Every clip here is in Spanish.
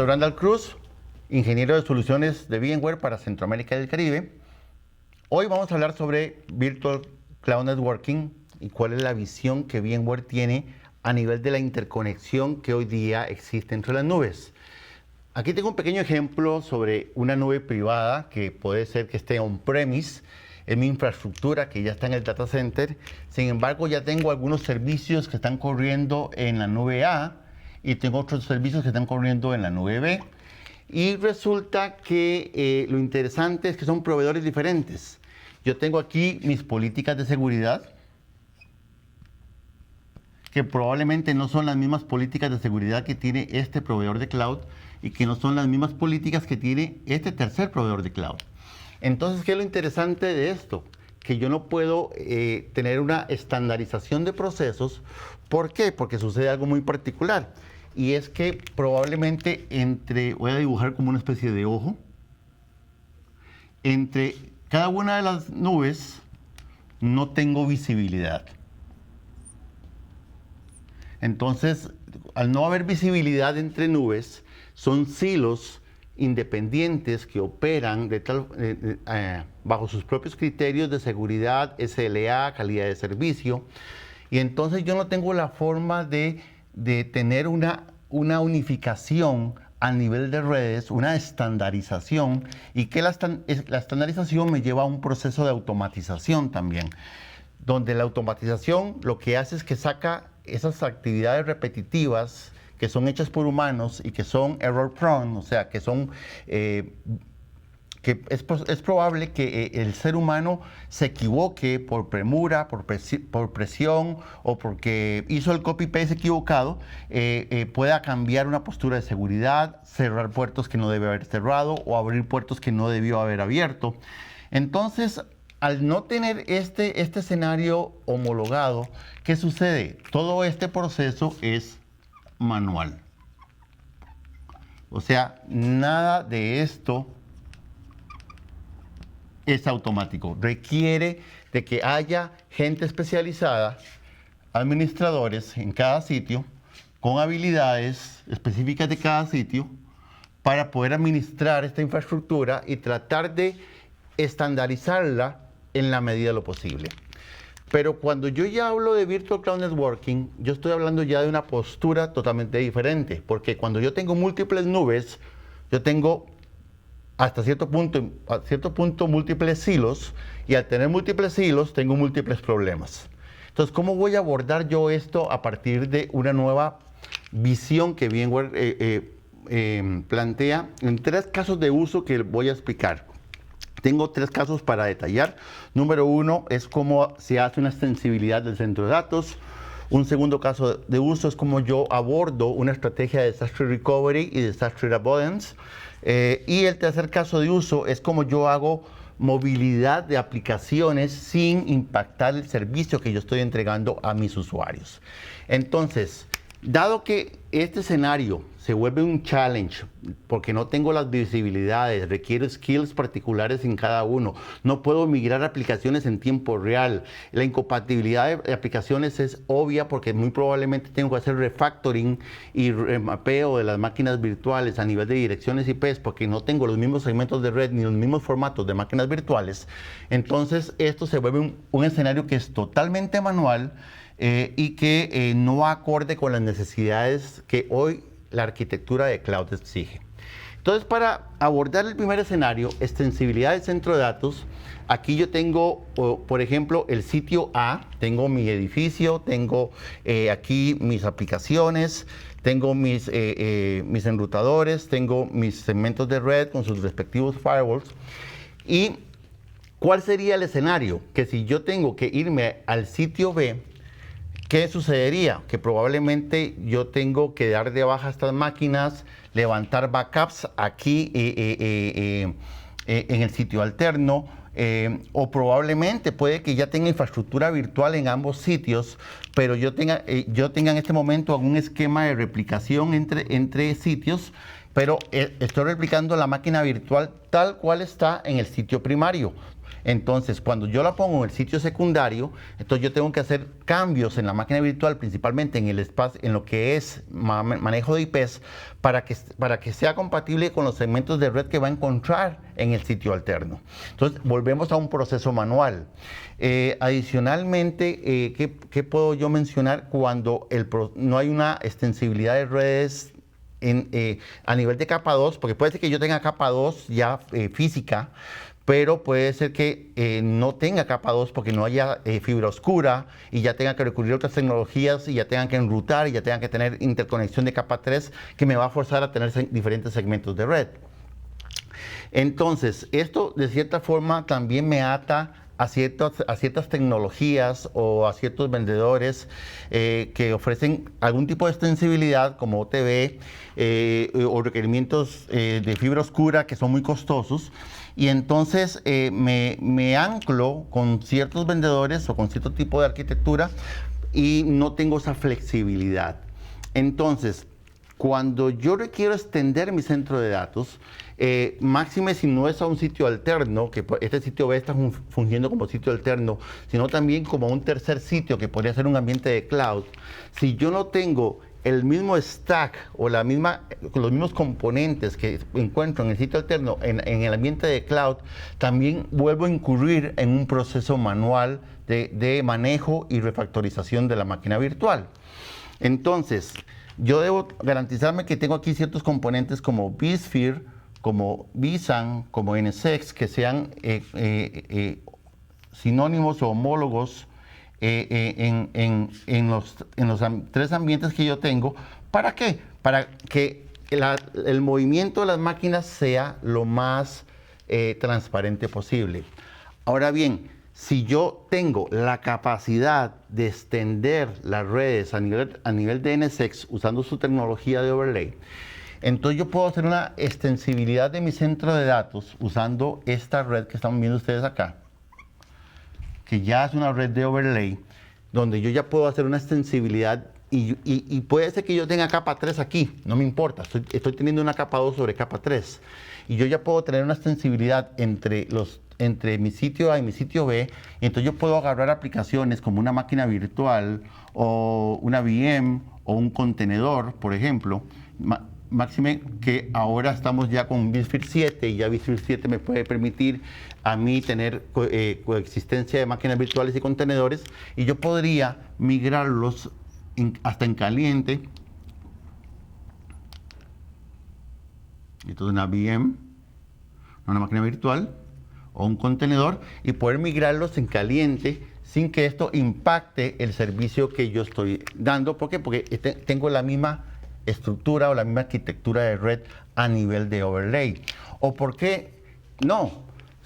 Soy Randall Cruz, ingeniero de soluciones de VMware para Centroamérica y el Caribe. Hoy vamos a hablar sobre Virtual Cloud Networking y cuál es la visión que VMware tiene a nivel de la interconexión que hoy día existe entre las nubes. Aquí tengo un pequeño ejemplo sobre una nube privada que puede ser que esté on-premise, en mi infraestructura que ya está en el data center. Sin embargo, ya tengo algunos servicios que están corriendo en la nube A y tengo otros servicios que están corriendo en la nube B. Y resulta que lo interesante es que son proveedores diferentes. Yo tengo aquí mis políticas de seguridad, que probablemente no son las mismas políticas de seguridad que tiene este proveedor de cloud y que no son las mismas políticas que tiene este tercer proveedor de cloud. Entonces, ¿qué es lo interesante de esto? Que yo no puedo tener una estandarización de procesos. ¿Por qué? Porque sucede algo muy particular. Y es que probablemente voy a dibujar como una especie de ojo, entre cada una de las nubes no tengo visibilidad. Entonces, al no haber visibilidad entre nubes, son silos independientes que operan bajo sus propios criterios de seguridad, SLA, calidad de servicio. Y entonces yo no tengo la forma de tener una unificación a nivel de redes, una estandarización, y que la estandarización me lleva a un proceso de automatización también, donde la automatización lo que hace es que saca esas actividades repetitivas que son hechas por humanos y que son error prone, o sea, que son que es probable que el ser humano se equivoque por premura, por presión o porque hizo el copy-paste equivocado, pueda cambiar una postura de seguridad, cerrar puertos que no debe haber cerrado o abrir puertos que no debió haber abierto. Entonces, al no tener este escenario homologado, ¿qué sucede? Todo este proceso es manual. O sea, nada de esto es automático. Requiere de que haya gente especializada, administradores en cada sitio, con habilidades específicas de cada sitio, para poder administrar esta infraestructura y tratar de estandarizarla en la medida de lo posible. Pero cuando yo ya hablo de Virtual Cloud Networking, yo estoy hablando ya de una postura totalmente diferente, porque cuando yo tengo múltiples nubes, yo tengo hasta cierto punto múltiples silos, y al tener múltiples silos tengo múltiples problemas. Entonces, ¿cómo voy a abordar yo esto a partir de una nueva visión que VMware plantea en 3 casos de uso que voy a explicar? Tengo 3 casos para detallar. Número 1 es cómo se hace una extensibilidad del centro de datos. Un segundo caso de uso es cómo yo abordo una estrategia de disaster recovery y disaster avoidance. Y el tercer caso de uso es cómo yo hago movilidad de aplicaciones sin impactar el servicio que yo estoy entregando a mis usuarios. Entonces, dado que este escenario se vuelve un challenge porque no tengo las visibilidades, requiero skills particulares en cada uno, no puedo migrar aplicaciones en tiempo real, la incompatibilidad de aplicaciones es obvia porque muy probablemente tengo que hacer refactoring y remapeo de las máquinas virtuales a nivel de direcciones IPs porque no tengo los mismos segmentos de red ni los mismos formatos de máquinas virtuales. Entonces esto se vuelve un escenario que es totalmente manual y que no va acorde con las necesidades que hoy la arquitectura de cloud exige. Entonces, para abordar el primer escenario, extensibilidad del centro de datos, aquí yo tengo, por ejemplo, el sitio A, tengo mi edificio, tengo aquí mis aplicaciones, tengo mis enrutadores, tengo mis segmentos de red con sus respectivos firewalls. ¿Y cuál sería el escenario? Que si yo tengo que irme al sitio B, ¿qué sucedería? Que probablemente yo tengo que dar de baja estas máquinas, levantar backups aquí en el sitio alterno, o probablemente puede que ya tenga infraestructura virtual en ambos sitios, pero yo tenga en este momento algún esquema de replicación entre sitios, pero estoy replicando la máquina virtual tal cual está en el sitio primario. Entonces, cuando yo la pongo en el sitio secundario, entonces yo tengo que hacer cambios en la máquina virtual, principalmente en el espacio, en lo que es manejo de IPs, para que sea compatible con los segmentos de red que va a encontrar en el sitio alterno. Entonces, volvemos a un proceso manual. Adicionalmente, ¿qué puedo yo mencionar cuando no hay una extensibilidad de redes a nivel de capa 2? Porque puede ser que yo tenga capa 2 ya física, pero puede ser que no tenga capa 2 porque no haya fibra oscura y ya tenga que recurrir a otras tecnologías y ya tengan que enrutar y ya tengan que tener interconexión de capa 3 que me va a forzar a tener diferentes segmentos de red. Entonces, esto de cierta forma también me ata a ciertas tecnologías o a ciertos vendedores que ofrecen algún tipo de extensibilidad como OTB o requerimientos de fibra oscura que son muy costosos. Y entonces me anclo con ciertos vendedores o con cierto tipo de arquitectura y no tengo esa flexibilidad. Entonces, cuando yo requiero extender mi centro de datos, máxime si no es a un sitio alterno, que este sitio B está fungiendo como sitio alterno, sino también como un tercer sitio que podría ser un ambiente de cloud. Si yo no tengo el mismo stack o los mismos componentes que encuentro en el sitio alterno en el ambiente de cloud, también vuelvo a incurrir en un proceso manual de manejo y refactorización de la máquina virtual. Entonces, yo debo garantizarme que tengo aquí ciertos componentes como vSphere, como vSAN, como NSX, que sean sinónimos o homólogos en los tres ambientes que yo tengo. ¿Para qué? Para que el movimiento de las máquinas sea lo más transparente posible. Ahora bien, si yo tengo la capacidad de extender las redes a nivel de NSX usando su tecnología de overlay, entonces yo puedo hacer una extensibilidad de mi centro de datos usando esta red que están viendo ustedes acá, que ya es una red de overlay, donde yo ya puedo hacer una extensibilidad y puede ser que yo tenga capa 3 aquí, no me importa, estoy teniendo una capa 2 sobre capa 3 y yo ya puedo tener una extensibilidad entre mi sitio A y mi sitio B, y entonces yo puedo agarrar aplicaciones como una máquina virtual o una VM o un contenedor, por ejemplo. Máxime que ahora estamos ya con vSphere 7 y ya vSphere 7 me puede permitir a mí tener coexistencia de máquinas virtuales y contenedores, y yo podría migrarlos hasta en caliente. Esto es una VM, una máquina virtual o un contenedor, y poder migrarlos en caliente sin que esto impacte el servicio que yo estoy dando. ¿Por qué? Porque tengo la misma estructura o la misma arquitectura de red a nivel de overlay. ¿O por qué no?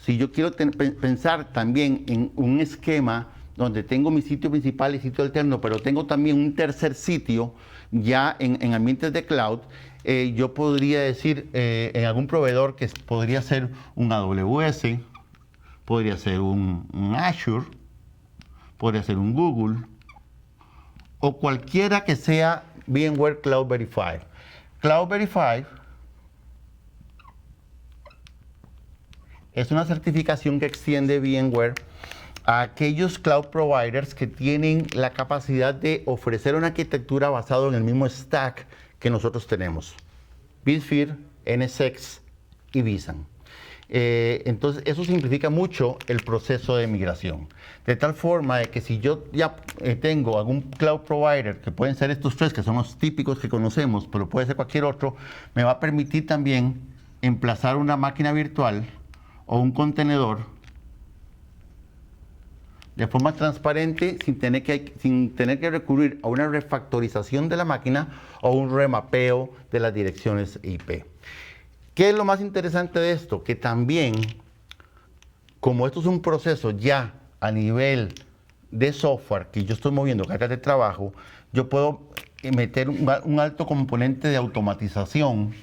Si yo quiero pensar también en un esquema donde tengo mi sitio principal y sitio alterno, pero tengo también un tercer sitio ya en ambientes de cloud, yo podría decir en algún proveedor que podría ser un AWS, podría ser un Azure, podría ser un Google, o cualquiera que sea VMware Cloud Verified. Cloud Verified es una certificación que extiende VMware a aquellos cloud providers que tienen la capacidad de ofrecer una arquitectura basada en el mismo stack que nosotros tenemos: vSphere, NSX y vSAN. Entonces eso simplifica mucho el proceso de migración, de tal forma de que si yo ya tengo algún cloud provider, que pueden ser estos tres que son los típicos que conocemos, pero puede ser cualquier otro, me va a permitir también emplazar una máquina virtual o un contenedor de forma transparente, sin tener que recurrir a una refactorización de la máquina o un remapeo de las direcciones IP. ¿Qué es lo más interesante de esto? Que también, como esto es un proceso ya a nivel de software que yo estoy moviendo cargas de trabajo, yo puedo meter un alto componente de automatización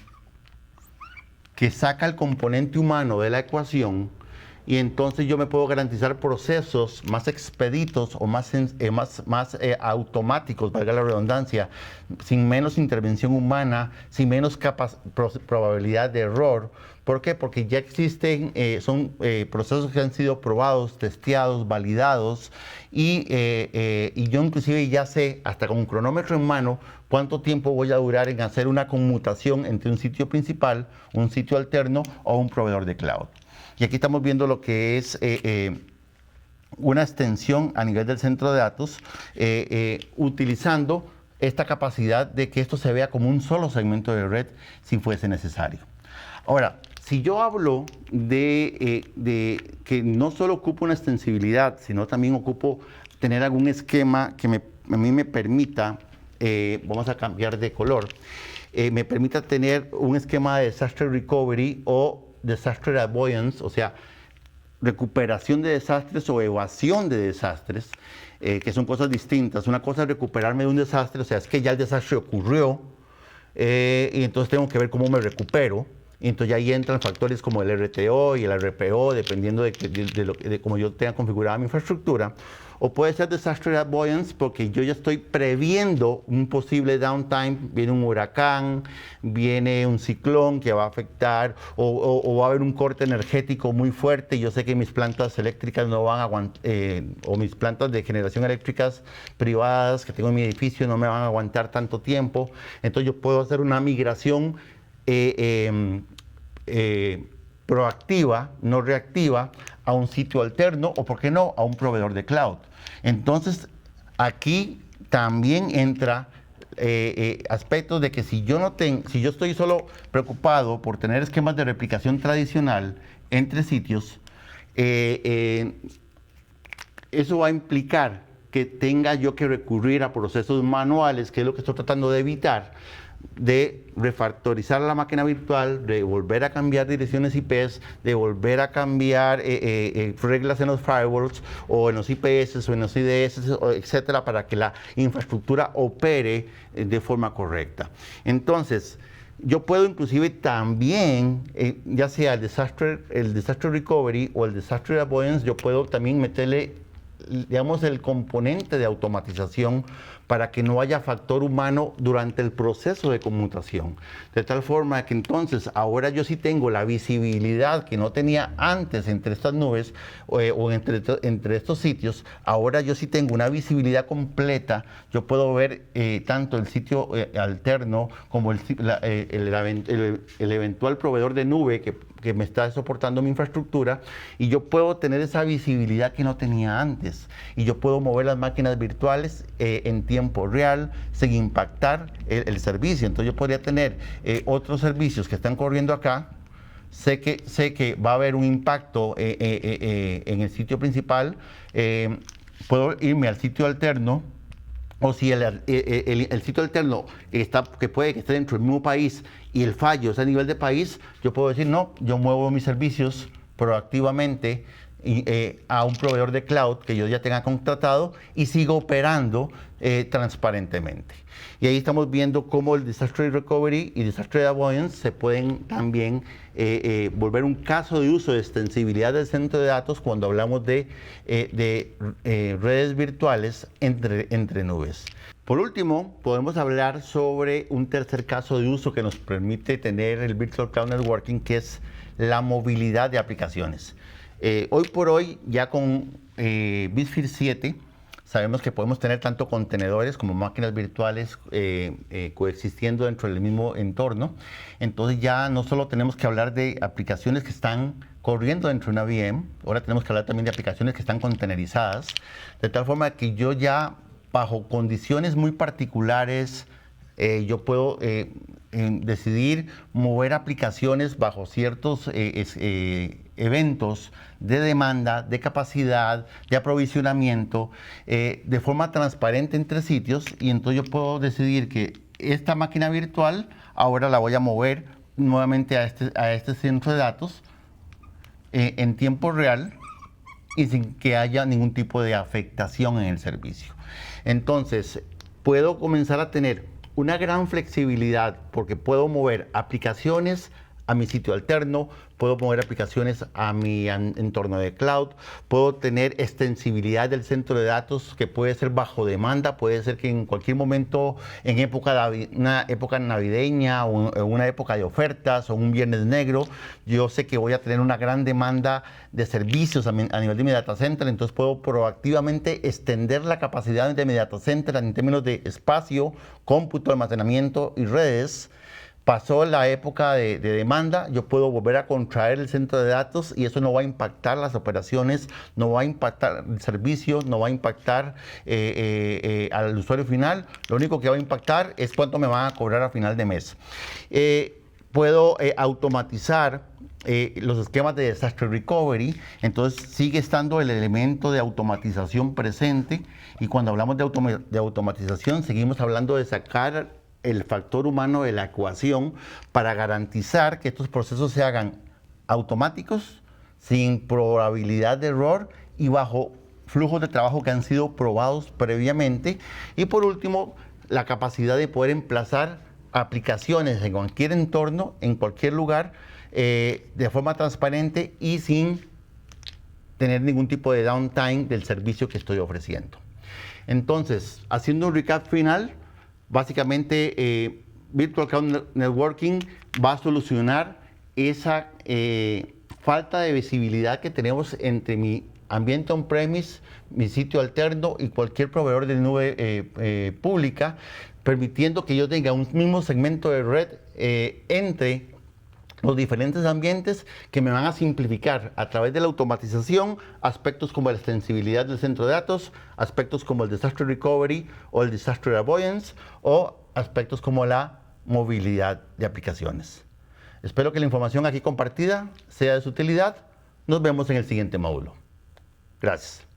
que saca el componente humano de la ecuación, y entonces yo me puedo garantizar procesos más expeditos o más automáticos, valga la redundancia, sin menos intervención humana, sin menos probabilidad de error. ¿Por qué? Porque ya existen, son procesos que han sido probados, testeados, validados, y yo inclusive ya sé, hasta con un cronómetro en mano, cuánto tiempo voy a durar en hacer una conmutación entre un sitio principal, un sitio alterno o un proveedor de cloud. Y aquí estamos viendo lo que es una extensión a nivel del centro de datos, utilizando esta capacidad de que esto se vea como un solo segmento de red si fuese necesario. Ahora, si yo hablo de que no solo ocupo una extensibilidad, sino también ocupo tener algún esquema que a mí me permita, vamos a cambiar de color, me permita tener un esquema de disaster recovery o disaster avoidance, o sea, recuperación de desastres o evasión de desastres, que son cosas distintas. Una cosa es recuperarme de un desastre, o sea, es que ya el desastre ocurrió, y entonces tengo que ver cómo me recupero. Y entonces ya ahí entran factores como el RTO y el RPO, dependiendo de cómo yo tenga configurada mi infraestructura. O puede ser disaster avoidance, porque yo ya estoy previendo un posible downtime. Viene un huracán, viene un ciclón que va a afectar, o va a haber un corte energético muy fuerte. Yo sé que mis plantas eléctricas no van a aguantar, o mis plantas de generación eléctricas privadas que tengo en mi edificio no me van a aguantar tanto tiempo. Entonces yo puedo hacer una migración proactiva, no reactiva, a un sitio alterno o, por qué no, a un proveedor de cloud. Entonces, aquí también entra aspectos de que si yo estoy solo preocupado por tener esquemas de replicación tradicional entre sitios, eso va a implicar que tenga yo que recurrir a procesos manuales, que es lo que estoy tratando de evitar, de refactorizar la máquina virtual, de volver a cambiar direcciones IPs, de volver a cambiar reglas en los firewalls o en los IPS o en los IDS, etcétera, para que la infraestructura opere de forma correcta. Entonces, yo puedo inclusive también, ya sea el disaster recovery o el disaster avoidance, yo puedo también meterle, digamos, el componente de automatización para que no haya factor humano durante el proceso de conmutación. De tal forma que entonces ahora yo sí tengo la visibilidad que no tenía antes entre estas nubes o entre estos sitios. Ahora yo sí tengo una visibilidad completa. Yo puedo ver tanto el sitio alterno como el eventual proveedor de nube que me está soportando mi infraestructura, y yo puedo tener esa visibilidad que no tenía antes, y yo puedo mover las máquinas virtuales en tiempo real sin impactar el servicio. Entonces yo podría tener otros servicios que están corriendo acá. Sé que va a haber un impacto en el sitio principal, puedo irme al sitio alterno, o si el sitio alterno que puede que esté dentro del mismo país y el fallo es a nivel de país, yo puedo decir, no, yo muevo mis servicios proactivamente a un proveedor de cloud que yo ya tenga contratado y sigo operando transparentemente. Y ahí estamos viendo cómo el disaster recovery y disaster avoidance se pueden también volver un caso de uso de extensibilidad del centro de datos cuando hablamos de redes virtuales entre nubes. Por último, podemos hablar sobre un tercer caso de uso que nos permite tener el Virtual Cloud Networking, que es la movilidad de aplicaciones. Hoy por hoy, ya con BizField 7, sabemos que podemos tener tanto contenedores como máquinas virtuales coexistiendo dentro del mismo entorno. Entonces ya no solo tenemos que hablar de aplicaciones que están corriendo dentro de una VM, ahora tenemos que hablar también de aplicaciones que están contenerizadas, de tal forma que yo ya, bajo condiciones muy particulares, yo puedo decidir mover aplicaciones bajo ciertos eventos de demanda, de capacidad, de aprovisionamiento, de forma transparente entre sitios, y entonces yo puedo decidir que esta máquina virtual ahora la voy a mover nuevamente a este centro de datos en tiempo real y sin que haya ningún tipo de afectación en el servicio. Entonces, puedo comenzar a tener una gran flexibilidad porque puedo mover aplicaciones a mi sitio alterno, puedo mover aplicaciones a mi entorno de cloud, puedo tener extensibilidad del centro de datos que puede ser bajo demanda, puede ser que en cualquier momento, en una época navideña o en una época de ofertas o un viernes negro, yo sé que voy a tener una gran demanda de servicios a nivel de mi data center, entonces puedo proactivamente extender la capacidad de mi data center en términos de espacio, cómputo, almacenamiento y redes. Pasó la época de demanda, yo puedo volver a contraer el centro de datos y eso no va a impactar las operaciones, no va a impactar el servicio, no va a impactar al usuario final. Lo único que va a impactar es cuánto me van a cobrar a final de mes. Puedo automatizar los esquemas de Disaster Recovery, entonces sigue estando el elemento de automatización presente, y cuando hablamos de automatización seguimos hablando de sacar el factor humano de la ecuación para garantizar que estos procesos se hagan automáticos, sin probabilidad de error y bajo flujos de trabajo que han sido probados previamente. Y por último, la capacidad de poder emplazar aplicaciones en cualquier entorno, en cualquier lugar, de forma transparente y sin tener ningún tipo de downtime del servicio que estoy ofreciendo. Entonces, haciendo un recap final, básicamente Virtual Cloud Networking va a solucionar esa falta de visibilidad que tenemos entre mi ambiente on-premise, mi sitio alterno y cualquier proveedor de nube pública, permitiendo que yo tenga un mismo segmento de red entre los diferentes ambientes, que me van a simplificar a través de la automatización aspectos como la extensibilidad del centro de datos, aspectos como el Disaster Recovery o el Disaster Avoidance, o aspectos como la movilidad de aplicaciones. Espero que la información aquí compartida sea de su utilidad. Nos vemos en el siguiente módulo. Gracias.